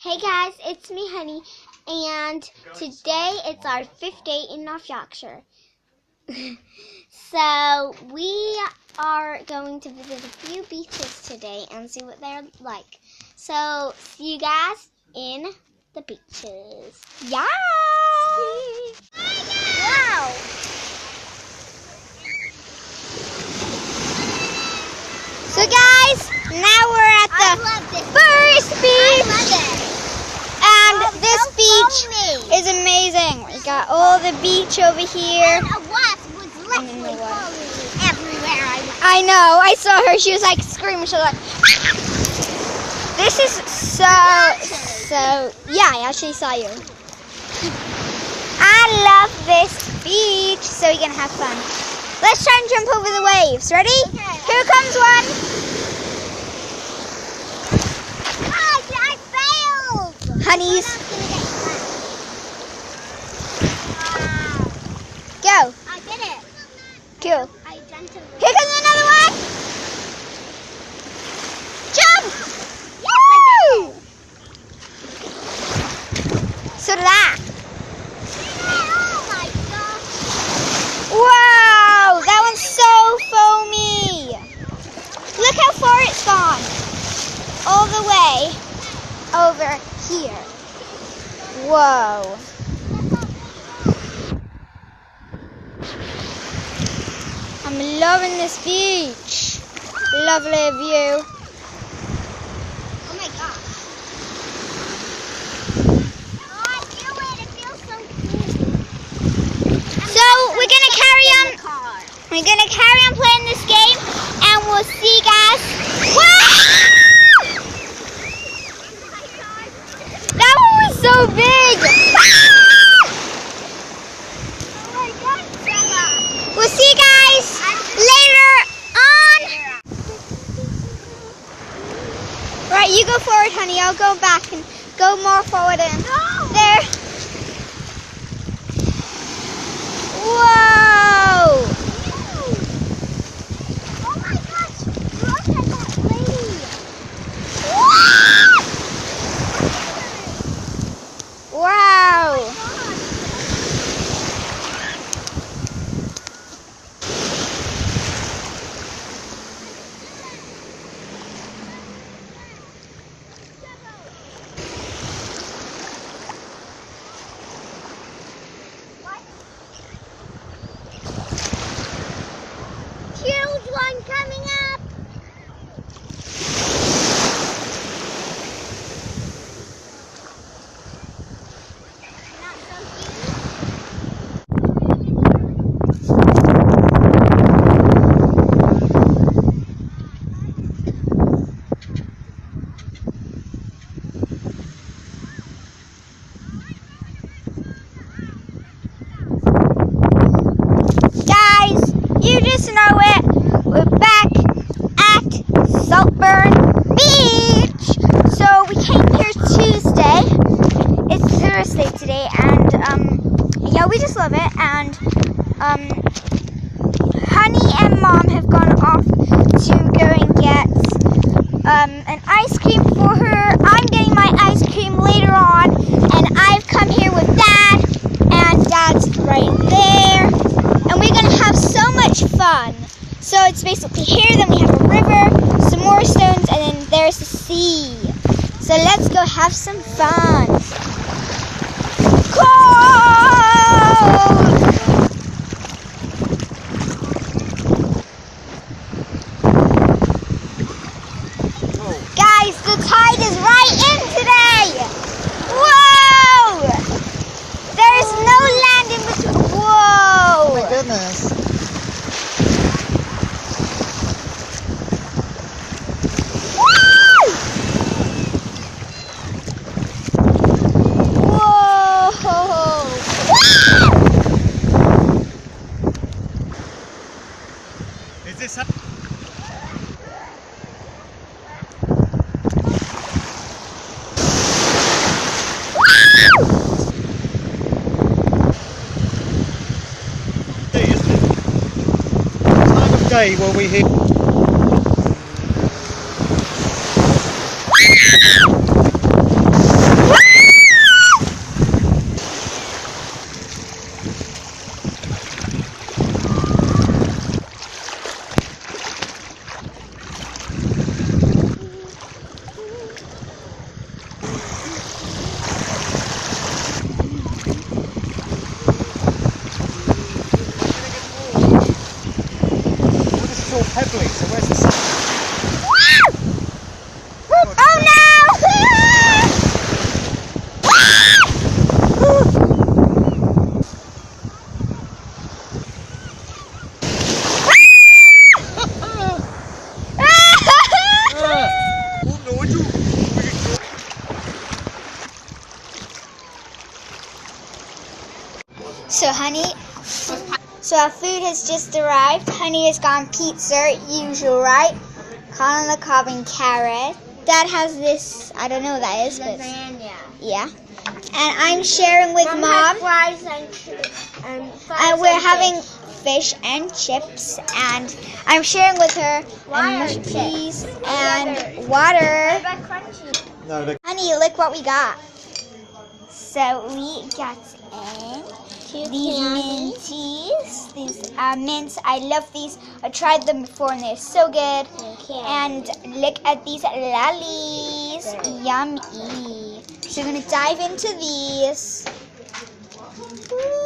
Hey guys, it's me, Honey, and today it's our 5th day in North Yorkshire. So we are going to visit a few beaches today and see what they're like. So see you guys in the beaches. Yeah! Wow! So guys, now we're at the first beach. And this beach is amazing. We got all the beach over here. And a wasp was literally following me everywhere I went. I know. I saw her. She was like screaming. She was like, this is so. Yeah, I actually saw you. I love this beach. So we're gonna have fun. Let's try and jump over the waves. Ready? Okay. Here comes one. Honeys. Go. I did it. Cool. I jumped over. Here comes another one. Jump. Yes, Woo! So did I. Oh my gosh. Wow, that one's so foamy. Look how far it's gone. All the way over here. Whoa. I'm loving this beach. Lovely view. Oh my gosh. Oh, I feel it. It feels so cool. So we're gonna carry on playing this game, and we'll see you guys. Wow! That one was so big. Oh my gosh, Stella. We'll see you guys later on. Right, you go forward, honey. I'll go back and go more forward and there. Whoa! Oh my gosh, look at that lady. Wow! Huge one coming up. Not so huge. Guys, you just know it. We're back at Saltburn Beach. So we came here Tuesday. It's Thursday today, and yeah, we just love it. And Honey and Mom have gone off to go and get an ice cream for her. I'm getting my ice cream later on, and I've come here with Dad, and Dad's right there. And we're going to have so much fun. So it's basically here, then we have a river, some more stones, and then there's the sea. So let's go have some fun. Cold! Guys, the tide is right in today. Whoa! There's no land in between. Whoa! Oh my goodness. Is this up? Time of day when we hear. sweet. So where's the sun? Oh no! So our food has just arrived. Honey has gone pizza, usual, right? Corn on the cob and carrot. Dad has this, I don't know what that is, but Lasagna. yeah. And I'm sharing with Mom. Fries and We're having fish and chips, and I'm sharing with her and mushed peas and water. crunchy. No, the Honey, look what we got. So we got these minties. These mints. I love these. I tried them before and they're so good. And look at these lollies. Yummy. So we're going to dive into these. Ooh.